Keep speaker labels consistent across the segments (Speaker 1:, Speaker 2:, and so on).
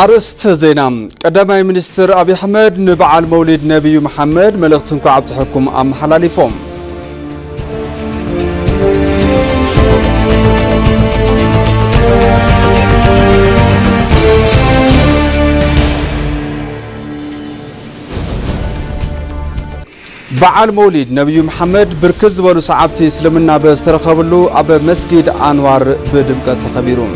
Speaker 1: أرست زينا قدماء منستر أبي حمد نبعال مولد نبي محمد ملغتنكو عبد حكم أم حلاليفهم بعال مولد نبي محمد بركز ولو صعبتي اسلمنا باسترخبلو أب مسجد أنوار بدمقة خبيرون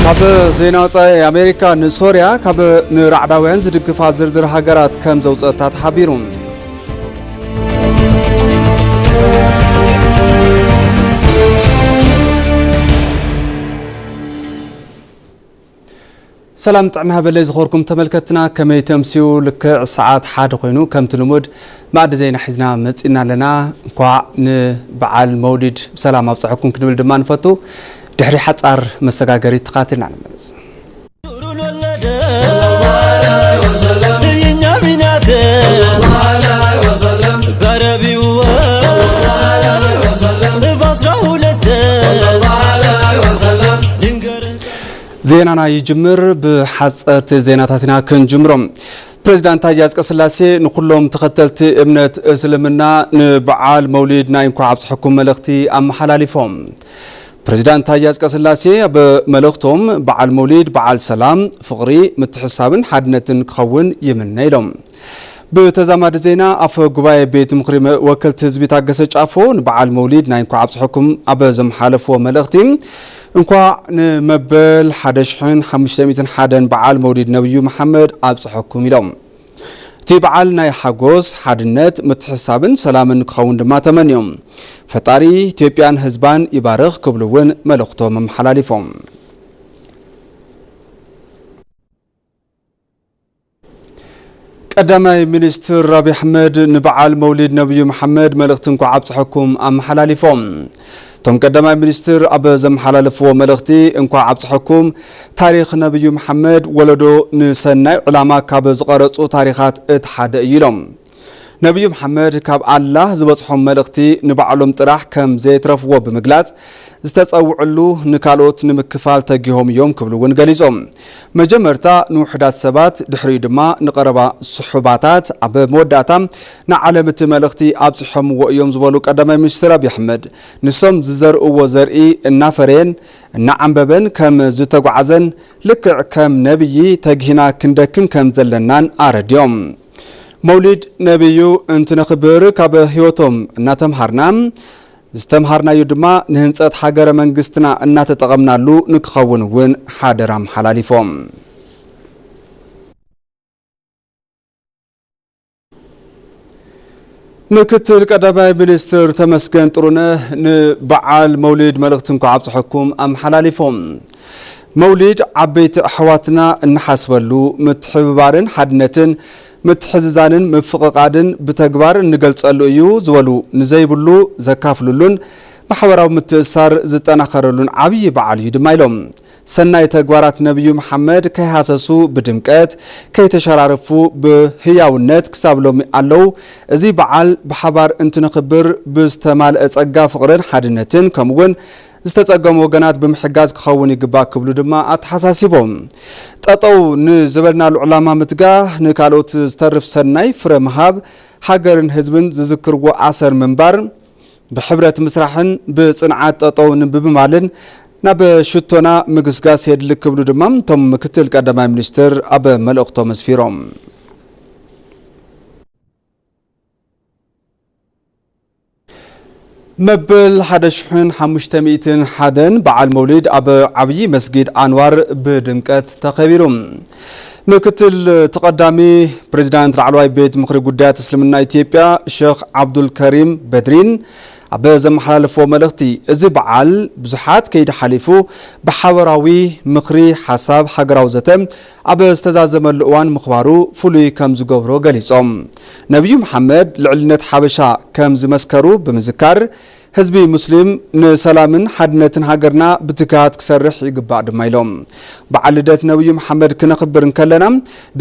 Speaker 1: كاب زينات أمريكا نسوريا كاب نرعداوين زدقفات زرزر هاجرات كم زوجات حبيرون سلام طعمها بالله زخوركم تملكتنا كما يتمسيو لك ساعات حاد خوينو كم تلمود بعد زينا حزنا مصينا لنا انكوا نبعال مولد بسلام ابصحكم كنبل دما نفتو دحري حصار مسغاغري تقاتلنا نملس زينانا يجمر بحصت زيناتاتنا كنجمرم بريزيدنت تاج اسقسلاسي نكلهم تختلت امنت اسلمنا نبعال مولدنا ينكو عبد حكم ملختي ام حلاليفهم بريزيدنت تاج اسقسلاسي بملختهم بعال مولد بعال سلام فقري متحسابن حدنتن كخون يمنيلهم بتزامد زينا اف غباي بيت مخرم وكلت حزب تاغسه ጫፎን بعال مولدنا ينكو عبد حكم ابزم حلفو ملختي انكوا نمبل حدشحن 501 بعال مولد نبي محمد ابصحكم يلوم تي بعال ناي حغوس حدنت متحسابن سلامن كخون دما تمنيوم فطاري اثيوبيان حزبان يبارخ كبلون ملختوم محلاليفوم قدماء منستر أبي حمد نبعال مولد نبي محمد ملختنكو عبصحكم أم حلاليفوم تم قدماء منستر أبا زم حلالفو ملختي انكو عبصحكم تاريخ نبي محمد ولدو نسناي علماء كاب زقرصو تاريخات اتحاد يلوم نبي محمد كاب الله زبصحهم ملختي نبعلهم طرح كم زيترفو بمغلاص استتصوعلو نكالوت نمكفال تجيهم يوم كبلون غليزوم مجمرتا نوحدات سبات دحري دما نقربا صحباتات اب موداتام نعلمت ملختي ابصحهم ويوم زبلو قدماء منستر ابي احمد نسم زرؤ وزرئي النافرين نعنببن كم زتغعزن لكع كم نبي تجهنا كندكن كم زلنان ارديوم مولد نبيو انت نخبر كاب هيوتهم ناتمحرنا استمحرنا يدما نهنصت حجر منغستنا انات تقمنالو نكخون ون حادرام حلاليفوم مكتل قدماء منستر تمسكن طرونه نبعال مولد ملختنكو عبصحكم ام حلاليفوم مولد عبيت احواتنا نحسبلو متحبارن حدنتن متحززانن مفققادن بتغبار نغلصلو يو زولو نزيبلو زكافلولن محوراو متسار زطناخرلون عبي بعال يدمايلوم سناي تغبارات نبي محمد كيحسسو بدمقت كيتشرارفو بهياونت كسابلوم علو ازي بعال بحبار انتنخبر بستمال اصغا فقرن حدنتن كمون استتصقم وغنات بمحجاز كخون يغبا كبلو دما اتحساسيبوم ططو نزبلنا العلماء متغا نكالوت استرف سناي فرمهاب حجرن حزبن زذكرو عصر منبر بحبره مسرحن بصنعات ططو نببمالن ناب شتونا مغسغاس يدلك كبلو دما توم مكتل قدماء منستر اب ملختو مسفيروم مبل حدشحن 501 بعال مولد أب عبي مسجد أنوار بدمقت تخبيرهم مكتل تقدامي بريزيدنت رعلواي بيت مخرج قدات اسلامنا إثيوبيا الشيخ عبد الكريم بدرين أبا زم حلالفو ملختي إزي بعال بزحات كيد حليفو بحوراوي مخري حساب حقراو زتم أبا استزازم الأوان مخبارو فلوي كم زقبرو قليصوم نبي محمد لعلنة حبشا كم زمسكرو بمذكر ህዝቢ ሙስሊም ንሰላምን ሓድነትን ሃገርና ብትካት ክሰርሕ ይግባእ ድማ ኢሎም በዓል ልደት ነብዩ መሐመድ ክነኽብር እንከለና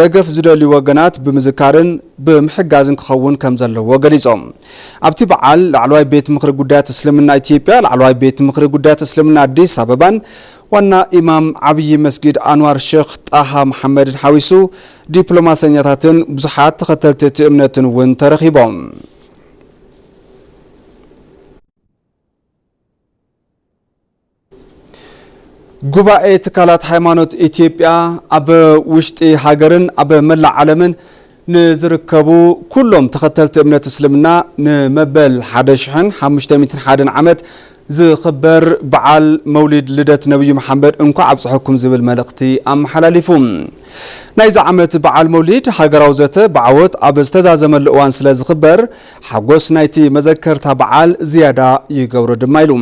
Speaker 1: ደገፍ ዝደልዩ ወገናት ብምዝካርን ብምሕጋዝን ክኸውን ከም ዘለዎ ገሊጾም ኣብቲ በዓል ላዕለዋይ ቤት ምክሪ ጉዳያት እስልምና ኢትዮጵያ ላዕለዋይ ቤት ምክሪ ጉዳያት እስልምና አዲስ አበባን ዋና ኢማም ዓብይ መስጊድ አንዋር ሼኽ ጣሃ መሐመድን ሓዊሱ ዲፕሎማሰኛታትን ብዙሓት ተኸተልቲ እምነትን ውን ተረኺቦም ጉባኤ ትካላት ሃይማኖት ኢትዮጵያ ኣብ ውሽጢ ሃገርን ኣብ መላእ ዓለምን ንዝርከቡ ኩሎም ተኸተልቲ እምነት እስልምና ንመበል 1501 ዓመት ዝኽበር በዓል መውሊድ ልደት ነብዩ መሐመድ እንኳ ኣብጽሕኩም ዝብል መልእኽቲ ኣመሓላሊፉ ናይዚ ዓመት በዓል መውሊድ ሃገራዊ ዘተ ብዓወት ኣብ ዝተዛዘመሉ እዋን ስለ ዝኽበር ሓጎስ ናይቲ መዘከርታ በዓል ዝያዳ ይገብሮ ድማ ኢሉ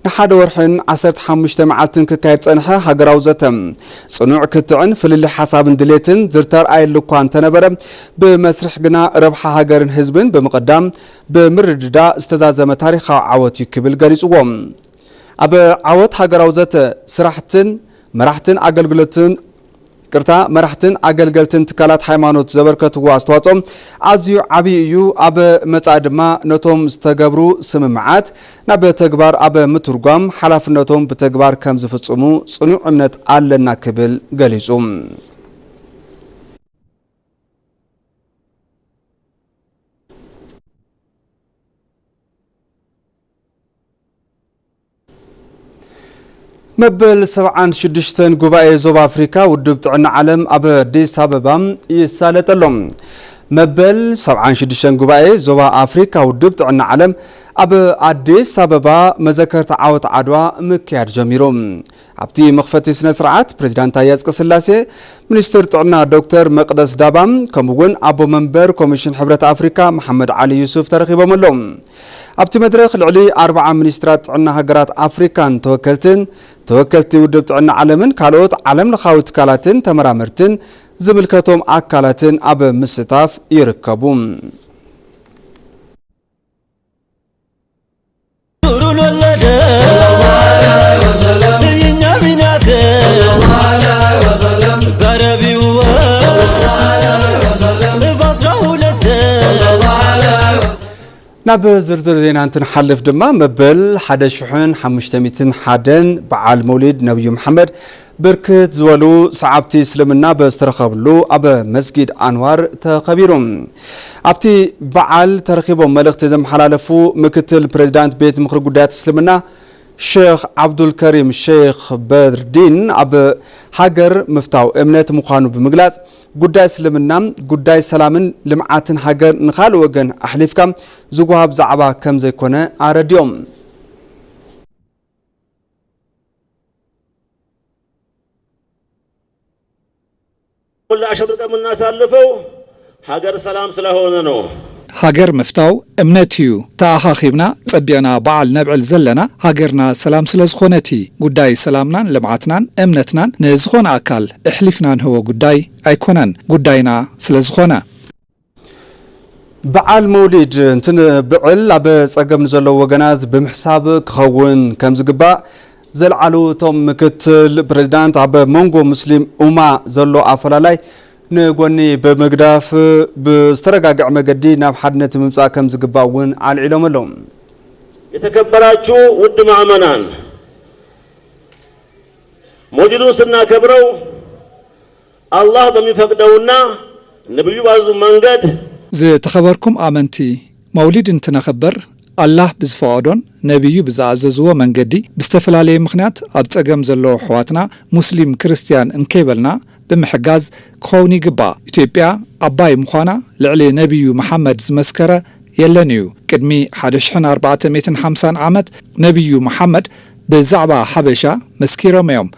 Speaker 1: ንሓደ ወርሕን 15 መዓልትን ክካየድ ፀንሐ ሃገራዊ ዘተ ጽኑዕ ክትዕን ፍልልይ ሓሳብን ድሌትን ዝርተርኣየሉ እኳ እንተነበረ ብመስርሕ ግና ረብሓ ሃገርን ህዝብን ብምቕዳም ብምርድዳ ዝተዛዘመ ታሪኻዊ ዓወት ይክብል ገሊጽዎም ኣብ ዓወት ሃገራዊ ዘተ ስራሕትን መራሕትን ኣገልገልትን ትካላት ሃይማኖት ዘበርከትዎ ኣስተዋጽኦም ኣዝዩ ዓብይ እዩ ኣብ መጻኢ ድማ ነቶም ዝተገብሩ ስምምዓት ናብ ተግባር ኣብ ምትርጓም ሓላፍነቶም ብተግባር ከም ዝፍጽሙ ጽኑዕ እምነት ኣለና ክብል ገሊጹ መበል 76 ጉባኤ ዞባ አፍሪካ ውድብ ጥዕና ዓለም ኣብ አዲስ አበባ ይሳለጠሎም መበል 76 ጉባኤ ዞባ አፍሪካ ውድብ ጥዕና ዓለም ኣብ አዲስ አበባ መዘከርታ ዓወት ዓድዋ ምክያድ ጀሚሮም ኣብቲ መኽፈቲ ስነ ስርዓት ፕሬዝዳንት ታዬ አጽቀሥላሴ ሚኒስትር ጥዕና ዶክተር መቅደስ ዳባም ከምኡውን ኣቦ መንበር ኮሚሽን ሕብረት አፍሪካ መሐመድ ዓሊ ዩሱፍ ተረኺቦም ኣሎም ኣብቲ መድረኽ ልዕሊ 40 ሚኒስትራት ጥዕና ሃገራት አፍሪካን ተወከልቲ ውድብ ጥዕና ዓለምን ካልኦት ዓለም ለኻዊ ትካላትን ተመራመርትን ዝምልከቶም ኣካላትን ኣብ ምስታፍ ይርከቡ ናብ ዝርዝር ዜና እንትንሓልፍ ድማ መበል 1501 በዓል መውሊድ ነብዩ መሐመድ ብርክት ዝበሉ ሰዓብቲ እስልምና በዝተረኸብሉ ኣብ መስጊድ አንዋር ተኸቢሮም ኣብቲ በዓል ተረኺቦም መልእኽቲ ዘመሓላለፉ ምክትል ፕሬዝዳንት ቤት ምክሪ ጉዳያት እስልምና ሼኽ አብዱልከሪም ሼኽ በድርዲን ኣብ ሃገር ምፍታው እምነት ምዃኑ ብምግላጽ ጉዳይ እስልምና ጉዳይ ሰላምን ልምዓትን ሃገር ንኻልእ ወገን ኣሕሊፍካ ዝጓሃብ ዛዕባ ከም ዘይኮነ ኣረድዮም
Speaker 2: ሁሉ አሸብርቀ ምናሳልፈው ሃገር ሰላም ስለሆነ ነው
Speaker 3: ሃገር ምፍታው እምነትዩ ተኣኻኺብና ጸቢያና በዓል ነብዕል ዘለና ሃገርና ሰላም ስለዝኾነቲ ጉዳይ ሰላምናን ልምዓትናን እምነትናን ንዝኾነ ኣካል እሕሊፍና ንህቦ ጉዳይ ኣይኮነን ጉዳይና ስለዝኾነ
Speaker 1: በዓል መውሊድ እንትንብዕል ኣብ ጸገም ንዘለዉ ወገናት ብምሕሳብ ክኸውን ከም ዝግባእ ዘልዓሉ እቶም ምክትል ፕሬዝዳንት ኣብ መንጎ ሙስሊም ኡማ ዘሎ ኣፈላላይ ንጎኒ በመግዳፍ በስተረጋጋዕ መገዲ ናብ ሓድነት ምምጻእ ከም ዝግባእ ውን አልዒሎም ኣለው
Speaker 2: የተከበራችሁ ውድ ማዕመናን መውሊዱን ስናከብረው አላህ በሚፈቅደውና ነብዩ ባዙ መንገድ
Speaker 3: ዝተኸበርኩም አመንቲ መውሊድ እንትነኽበር አላህ ብዝፈቀዶን ነብዩ ብዝኣዘዝዎ መንገዲ ብዝተፈላለየ ምኽንያት ኣብ ጸገም ዘለዎ ሕዋትና ሙስሊም ክርስቲያን እንከይበልና ብምሕጋዝ ክኸውን ይግባእ ኢትዮጵያ ኣባይ ምዃና ልዕሊ ነብዩ መሐመድ ዝመስከረ የለን እዩ ቅድሚ 1450 ዓመት ነብዩ መሐመድ ብዛዕባ ሓበሻ መስኪሮም እዮም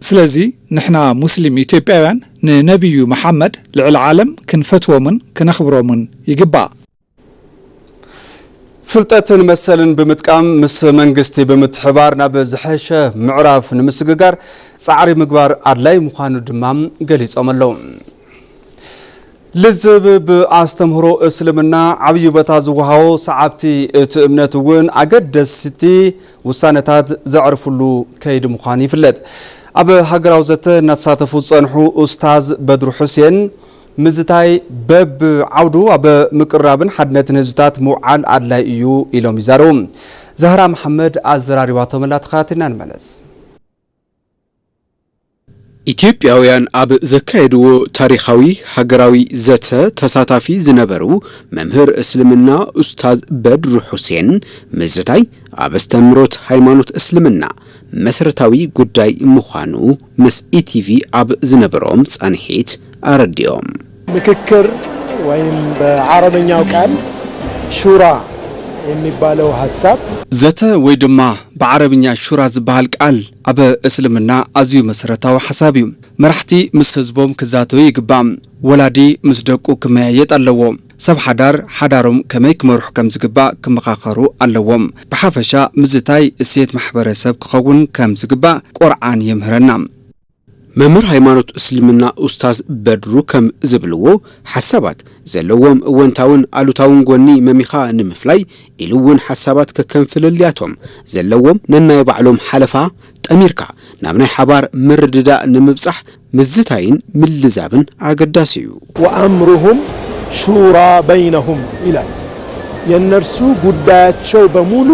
Speaker 3: ስለዚ ንሕና ሙስሊም ኢትዮጵያውያን ንነብዩ መሐመድ ልዕሊ ዓለም ክንፈትዎምን ክነኽብሮምን ይግባእ
Speaker 1: ፍልጠትን መሰልን ብምጥቃም ምስ መንግስቲ ብምትሕባር ናብ ዝሐሸ ምዕራፍ ንምስግጋር ጻዕሪ ምግባር ኣድላይ ምዃኑ ድማ ገሊጾም ኣለው ልዝብ በአስተምህሮ እስልምና ዓብይ ቦታ ዝወሃቦ ሰዓብቲ እቲ እምነት እውን አገደስቲ ውሳነታት ዘዕርፍሉ ከይዲ ምዃኑ ይፍለጥ። ኣብ ሃገራዊ ዘተ እናተሳተፉ ፀንሑ ኡስታዝ በድሩ ሁሴን ምዝታይ በብ ዓውዱ ኣብ ምቅራብን ሓድነትን ህዝብታት ምውዓል ኣድላይ እዩ ኢሎም ይዛረቡ። ዛህራ መሐመድ ኣዘራሪባቶ መላትኻትና ንመለስ።
Speaker 4: ኢትዮጵያውያን ኣብ ዘካየድዎ ታሪኻዊ ሃገራዊ ዘተ ተሳታፊ ዝነበሩ መምህር እስልምና ኡስታዝ በድሩ ሁሴን ምዝታይ ኣብ ኣስተምህሮት ሃይማኖት እስልምና መሰረታዊ ጉዳይ ምዃኑ ምስ ኢቲቪ ኣብ ዝነበሮም ጸንሒት አረዲዮም።
Speaker 5: ምክክር ወይም በአረበኛው ቃል ሹራ የሚባለው ሐሳብ
Speaker 1: ዘተ ወይ ድማ በአረብኛ ሹራ ዝበሃል ቃል ኣብ እስልምና ኣዝዩ መሰረታዊ ሐሳብ እዩ። መራሕቲ ምስ ህዝቦም ክዛተዩ ይግባእ። ወላዲ ምስ ደቁ ክመያየጥ ኣለዎ። ሰብ ሓዳሮም ከመይ ክመርሑ ከም ዝግባእ ክመኻኸሩ ኣለዎም። ብሓፈሻ ምዝታይ እሴት ማሕበረሰብ ክኸውን ከም ዝግባእ ቁርዓን የምህረና። መምህር ሃይማኖት እስልምና ኡስታዝ በድሩ ከም ዝብልዎ ሐሳባት ዘለዎም እወንታውን አሉታውን ጎኒ መሚኻ ንምፍላይ ኢሉውን ሐሳባት ከከንፍልልያቶም ዘለዎም ነናይ ባዕሎም ሓለፋ ጠሚርካ ናብ ናይ ሓባር ምርድዳ ንምብጻሕ ምዝታይን ምልዛብን አገዳሲ እዩ።
Speaker 5: ወአምሩሁም ሹራ በይነሁም ይላል። የነርሱ ጉዳያቸው በሙሉ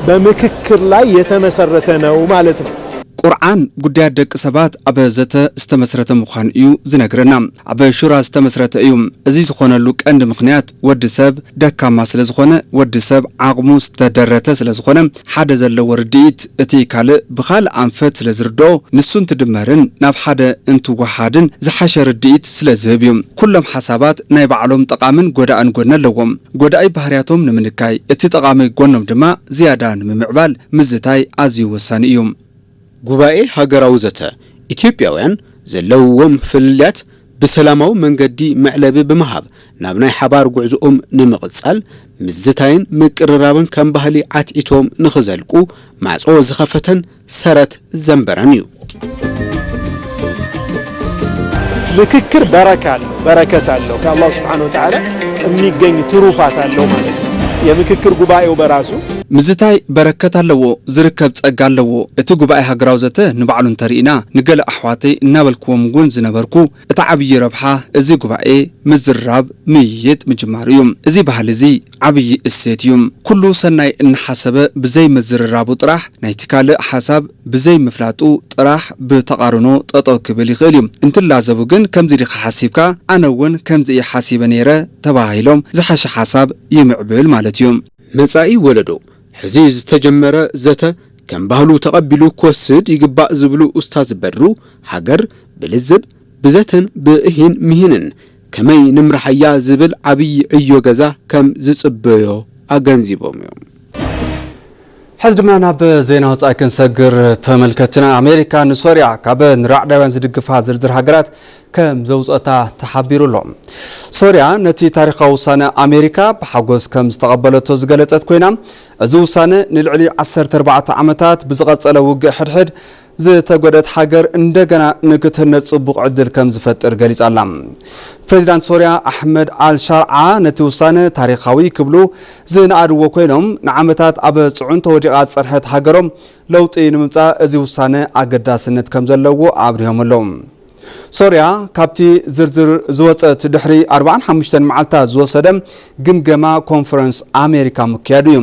Speaker 5: በምክክር ላይ የተመሰረተ ነው ማለት ነው።
Speaker 1: ቁርዓን ጉዳያት ደቂ ሰባት ኣብ ዘተ ዝተመስረተ ምዃኑ እዩ ዝነግረና። ኣብ ሹራ ዝተመስረተ እዩ። እዚ ዝኾነሉ ቀንዲ ምክንያት ወዲ ሰብ ደካማ ስለ ዝኾነ ወዲ ሰብ ዓቕሙ ዝተደረተ ስለ ዝኾነ ሓደ ዘለዎ ርድኢት እቲ ካልእ ብኻልእ ኣንፈት ስለ ዝርድኦ ንሱ እንትድመርን ናብ ሓደ እንትወሓድን ዝሓሸ ርድኢት ስለ ዝህብ እዩ። ኩሎም ሓሳባት ናይ ባዕሎም ጠቃምን ጎዳእን ጎኒ ኣለዎም። ጎዳኢ ባህርያቶም ንምንካይ እቲ ጠቃሚ ጎኖም ድማ ዝያዳ ንምምዕባል ምዝታይ ኣዝዩ ወሳኒ እዩ።
Speaker 4: ጉባኤ ሃገራዊ ዘተ ኢትዮጵያውያን ዘለውዎም ፍልልያት ብሰላማዊ መንገዲ መዕለቢ ብምሃብ ናብ ናይ ሓባር ጉዕዞኦም ንምቕጻል ምዝታይን ምቅርራብን ከም ባህሊ ዓትዒቶም ንኽዘልቁ ማዕጾ ዝኸፈተን ሰረት ዘንበረን እዩ።
Speaker 5: ምክክር በረከት አለው ከአላህ Subhanahu Wa Ta'ala የሚገኝ ትሩፋት አለው ማለት ነው። የምክክር ጉባኤው በራሱ
Speaker 1: ምዝታይ በረከት ኣለዎ፣ ዝርከብ ጸጋ ኣለዎ። እቲ ጉባኤ ሃገራዊ ዘተ ንባዕሉን ተሪኢና ንገለ ኣሕዋተይ እናበልክዎም ጉን ዝነበርኩ እቲ ዓብይ ረብሓ እዚ ጉባኤ ምዝራብ ምይይጥ ምጅማር እዩ። እዚ ባህል እዚ ዓብይ እሴት እዩ። ኩሉ ሰናይ እንሓሰበ ብዘይ ምዝርራቡ ጥራሕ ናይቲ ካልእ ሓሳብ ብዘይ ምፍላጡ ጥራሕ ብተቃርኖ ጠጠው ክብል ይኽእል እዩ። እንትላዘቡ ግን ከምዚ ዲኻ ሓሲብካ ኣነ እውን ከምዚ ሓሲበ ነይረ ተባሂሎም ዝሓሸ ሓሳብ ይምዕብል ማለት እዩ።
Speaker 4: መጻኢ ወለዶ ሕዚ ዝተጀመረ ዘተ ከም ባህሉ ተቐቢሉ ክወስድ ይግባእ ዝብሉ ኡስታዝ በድሩ ሃገር ብልዝብ ብዘተን ብእሂን ምሂንን ከመይ ንምርሓያ ዝብል ዓብይ ዕዮ ገዛ ከም ዝጽበዮ ኣገንዚቦም እዮም።
Speaker 1: ሕዚ ድማ ናብ ዜና ወጻኢ ክንሰግር ተመልከትና። ኣሜሪካ ንሶርያ ካብ ንራዕዳውያን ዝድግፋ ዝርዝር ሃገራት ከም ዘውፀታ ተሓቢሩሎም። ሶርያ ነቲ ታሪኻዊ ውሳነ ኣሜሪካ ብሓጎስ ከም ዝተቐበለቶ ዝገለጸት ኮይና እዚ ውሳነ ንልዕሊ 14 ዓመታት ብዝቐጸለ ውግእ ሕድሕድ ዝተጎደት ሃገር እንደገና ንክትህነፅ ጽቡቕ ዕድል ከም ዝፈጥር ገሊጻላ። ፕሬዚዳንት ሶርያ ኣሕመድ አልሻርዓ ነቲ ውሳነ ታሪኻዊ ክብሉ ዝነኣድዎ ኮይኖም ንዓመታት ኣብ ጽዑን ተወዲቓ ጸንሐት ሃገሮም ለውጢ ንምምጻእ እዚ ውሳነ ኣገዳስነት ከም ዘለዎ ኣብሪሆም ኣለዉ። ሶርያ ካብቲ ዝርዝር ዝወፀት ድሕሪ 45 መዓልታት ዝወሰደ ግምገማ ኮንፈረንስ ኣሜሪካ ምክያዱ እዩ።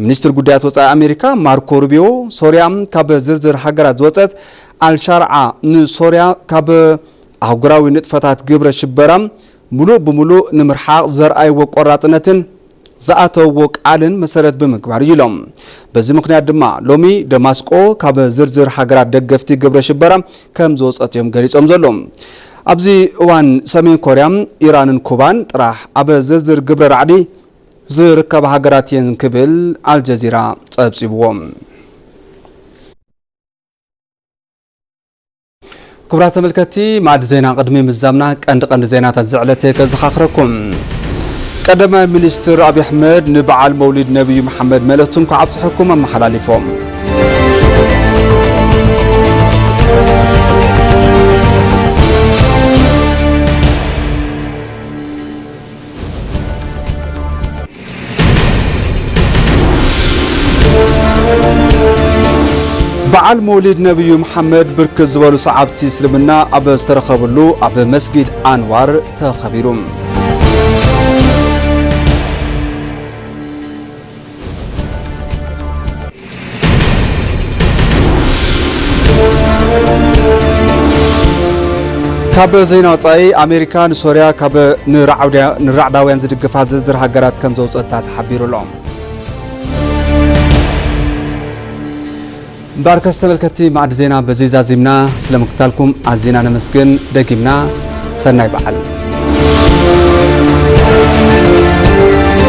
Speaker 1: ሚኒስትር ጉዳያት ወጻኢ ኣሜሪካ ማርኮ ሩቢዮ ሶርያ ካብ ዝርዝር ሃገራት ዝወፀት አልሻርዓ ንሶርያ ካብ ኣህጉራዊ ንጥፈታት ግብረ ሽበራ ሙሉእ ብምሉእ ንምርሓቕ ዘርኣይዎ ቆራጽነትን ዝኣተውዎ ቃልን መሰረት ብምግባር ኢሎም። በዚ ምክንያት ድማ ሎሚ ደማስቆ ካብ ዝርዝር ሃገራት ደገፍቲ ግብረ ሽበራ ከም ዝወፀት እዮም ገሊጾም ዘሎም። ኣብዚ እዋን ሰሜን ኮርያ ኢራንን ኩባን ጥራሕ ኣብ ዝርዝር ግብረ ራዕዲ ዝርከባ ሃገራት እየን ክብል አልጀዚራ ጸብጺብዎም። ክቡራት ተመልከቲ ማዕድ ዜና ቅድሚ ምዛምና ቀንዲ ዜናታት ዝዕለተ ከዘኻኽረኩም። ቀደመ ሚኒስትር አብይ አሕመድ ንበዓል መውሊድ ነብዩ መሐመድ መልእክቱን ከዓብጽሕኩም ኣመሓላሊፎም። በዓል መውሊድ ነብዩ መሐመድ ብርክት ዝበሉ ሰዓብቲ እስልምና ኣብ ዝተረኸብሉ ኣብ መስጊድ አንዋር ተኸቢሩ። ካብ ዜና ወፃኢ ኣሜሪካ ንሶርያ ካብ ንራዕዳውያን ዝድግፋ ዝርዝር ሃገራት ከም ዘውፅአታ ተሓቢሩሎም። ባርከስ ተመልከቲ ማዕድ ዜና በዚ ዛዚምና ስለምክታልኩም ኣዝና ነመስግን ደጊምና ሰናይ በዓል